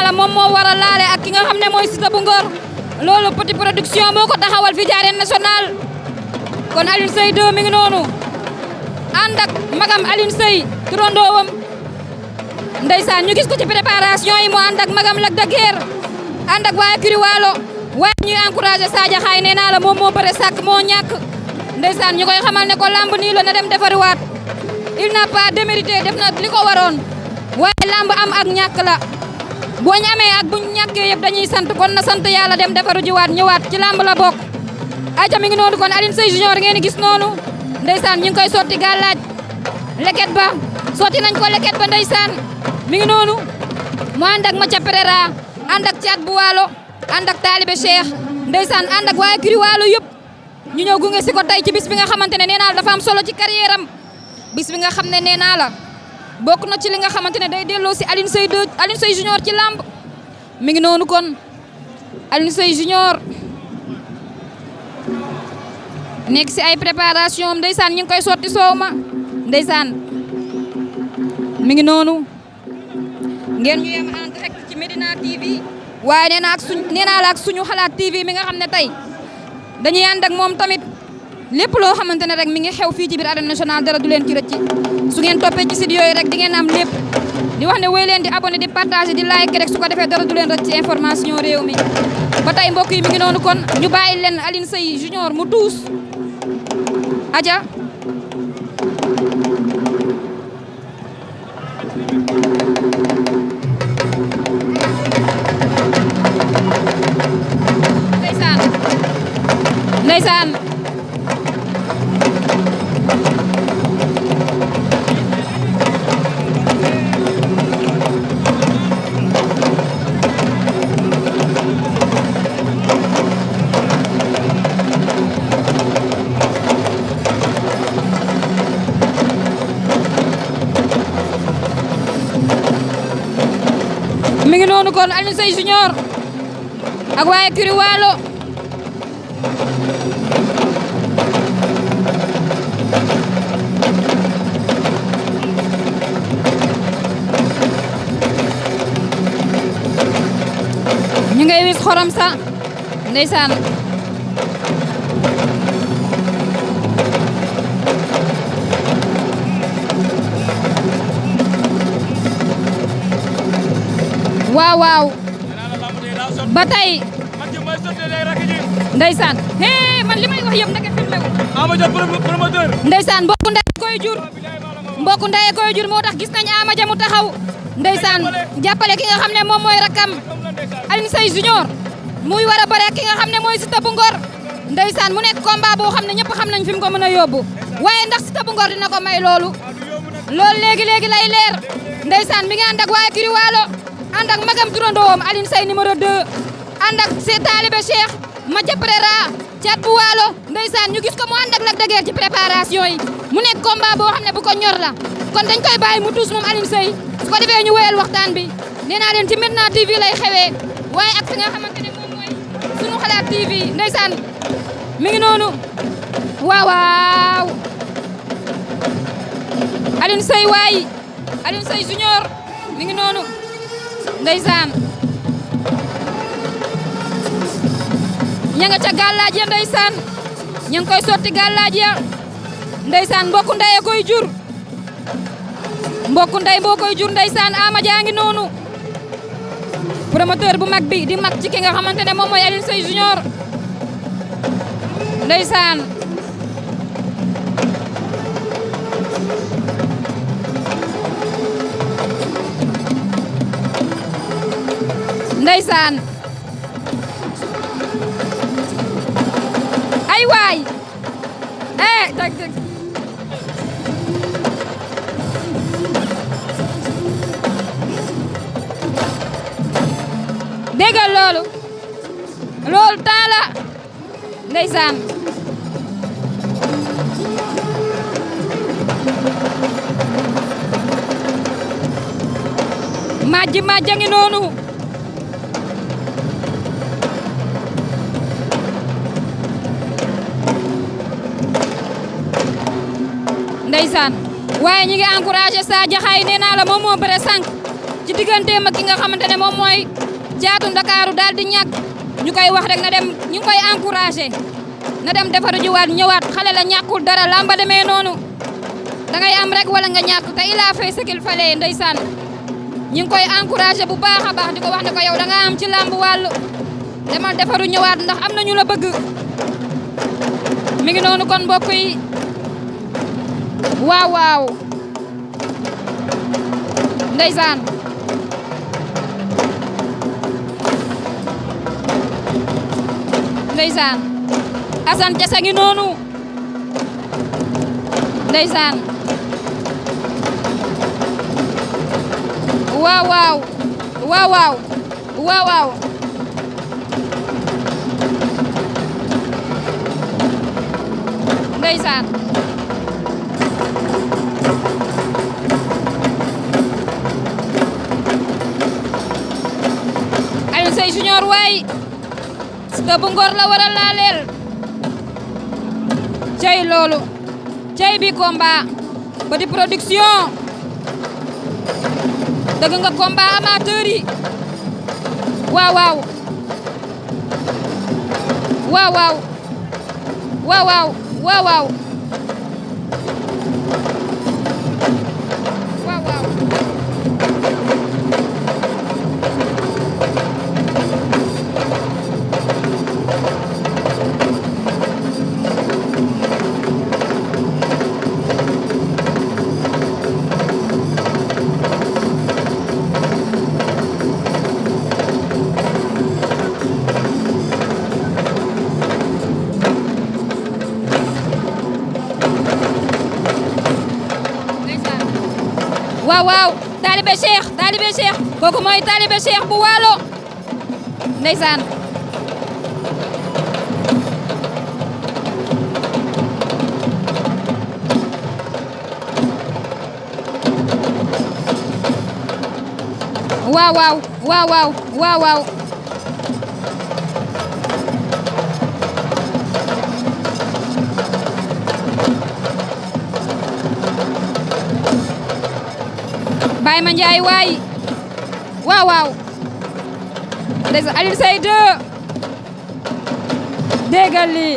la moom moo war a laale ak ki nga xam ne mooy Siteu bu Ngor loolu Petit Production moo ko taxawal fii ci arène nationale kon Alioune Seye 2 mi ngi noonu ànd ak magam Alioune Seye turandoowam ndeysaan ñu gis ko ci préparation yi mu ànd ak magam Lac de Guiers ànd ak waa Kiri Waalo waaye ñuy encouragé Sadio Xaay nee naa la moom moo bëre sàkk moo ñàkk ndeysaan ñu koy xamal ne ko lamb nii la na dem defariwaat il n'a pas démérité def na li ko waroon waaye lamb am ak ñàkk la boo ñu amee ak buñ ñàkkee yëpp dañuy sant kon na sant yàlla dem defaru jiwaat ñëwaat ci lamb la bokk aca mi ngi noonu kon Alioune Seye Junior ngeen gis noonu ndeysaan ñu ngi koy sotti gàllaaj leket ba sotti nañ ko leket ba ndeysaan mi ngi noonu mu ànd ak Mathia Pereira ànd ak Thiat bu Waalo ànd ak Talibé Cheikh ndeysaan ànd ak waa Kiri Waalo yëpp ñu ñëw gunge si ko tey ci bis bi nga xamante ne nee naa la dafa am solo ci carrière am bis bi nga xam ne nee naa la bokk na ci li nga xamante ne day delloo si Alioune Seye 2 Alioune Seye Junior ci lamb mi ngi noonu kon Alioune Seye Junior nekk si ay préparation am ndeysaan ñu ngi koy sotti soow ma ndeysaan mi ngi noonu ngeen ñu yem en direct ci Medina TV waaye nee naa la ak suñu xalaat TV mi nga xam ne tey dañuy ànd ak moom tamit lépp loo xamante ne rek mi ngi xew fii ci biir arène nationale dara du leen ci rëcc su ngeen toppee ci site yooyu rek di ngeen am lépp di wax ne wéy leen di abonné di partager di like rek su ko defee dara du leen rëcc ci information réew mi ba tey mbokk yi mi ngi noonu kon ñu bàyyi leen Alioune Seye Junior mu tuus aja ndeysaan mi ngi noonu kon Alioune Seye Junior ak waaye Kiri Waalo ñu ngay wis xorom sa ndeysaan waaw waaw ba tey ndeysaan hee man li may wax yëpp ndeke filmé wu Amadia promoteur ndeysaan mbokku ndey koy jur moo tax gis nañ Amadia mu taxaw ndeysaan jàppale ki nga xam ne moom mooy rakam Alioune Seye Junior muy war a bare ki nga xam ne mooy Siteu bu Ngor ndeysaan mu nekk combat boo xam ne ñëpp xam nañ fi mu ko mën a yóbbu waaye ndax Siteu bu Ngor dina ko may loolu léegi lay leer ndeysaan mi ngi ànd ak waa Kiri Waalo ànd ak magam turandoom Alioune Seye numéro 2 ànd ak Talibé Cheikh Mathia Pereira Thiat bu Waalo ndeysaan ñu gis ko mu ànd ak Lac de Guiers ci préparation yi mu nekk combat boo xam ne bu ko ñor la kon dañ koy bàyyi mu tuus moom Alioune Seye su ko defee ñu wéyal waxtaan bi nee naa leen ci Medina TV lay xewee waaye ak fi nga xamante ne moom mooy sunu xalaat TV ndeysaan mi ngi noonu waaw Alioune Seye waay Alioune Seye Junior mi ngi noonu ndeysaan ña nga ca gàllaaj ya ndeysaan ña ngi koy sotti gàllaaj ya ndeysaan mbokku ndey koy jur mbokku ndey boo koy jur ndeysaan Amadia ngi noonu promoteur bu mag bi di mag ci ki nga xamante ne moom mooy Alioune Seye Junior ndeysaan ndeysaan ay waay tag déggal loolu taala ndeysaan majja ngi noonu ndeysaan waaye ñi ngi encouragé Sadio Xaay nee naa la moom moo bëre sànq ci digganteem ak ki nga xamante ne moom mooy Caatu Ndakaaru daal di ñàkk ñu koy wax rek na dem ñu ngi koy encouragé na dem defaru jiwaat ñëwaat xale la ñàkkul dara lamba demee noonu da ngay am rek wala nga ñàkk te il a fait ce qu'il fallait ndeysaan ñu ngi koy encouragé bu baax a baax di ko wax ne ko yow da nga am ci lamb wàllu demal defaru ñëwaat ndax am na ñu la bëgg mi ngi noonu kon mbokk yi waaw waaw ndeysaan ndeysaan Assane Diass a ngi noonu ndeysaan waaw waaw waaw waaw waaw waaw ndeysaan Alioune Seye Junior waay Siteu bu Ngor la war a laaleel cey loolu cey bi combat Petit Production dëgg nga combat amateur yi waaw waaw waaw waaw waaw waaw waaw waaw waaw waaw waaw waaw taalibe Cheikh kooku mooy taalibe Cheikh bu Waalo ndeysaan waaw waaw waaw waaw waaw waaw Baye Mandiaye waay waaw waaw ndeysaan Alioune Seye 2 déggal li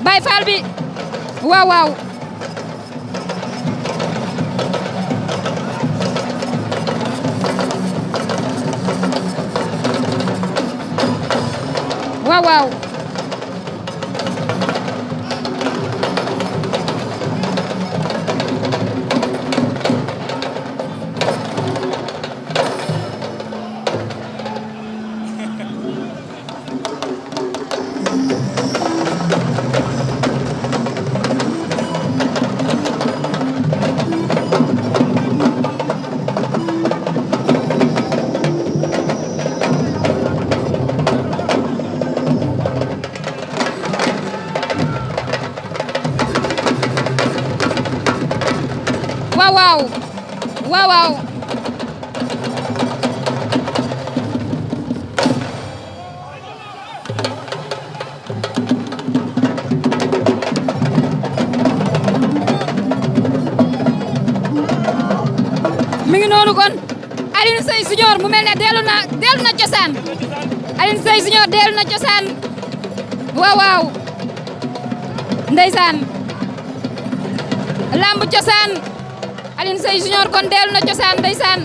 Baye Fall bi waaw waaw waaw waaw waaw waaw waaw mi ngi noonu kon Alioune Seye Junior mu mel ne dellu na cosaan Alioune Seye Junior dellu na cosaan waaw waaw ndeysaan lamb cosaan Alioune Seye Junior kon dellu na cosaan ndeysaan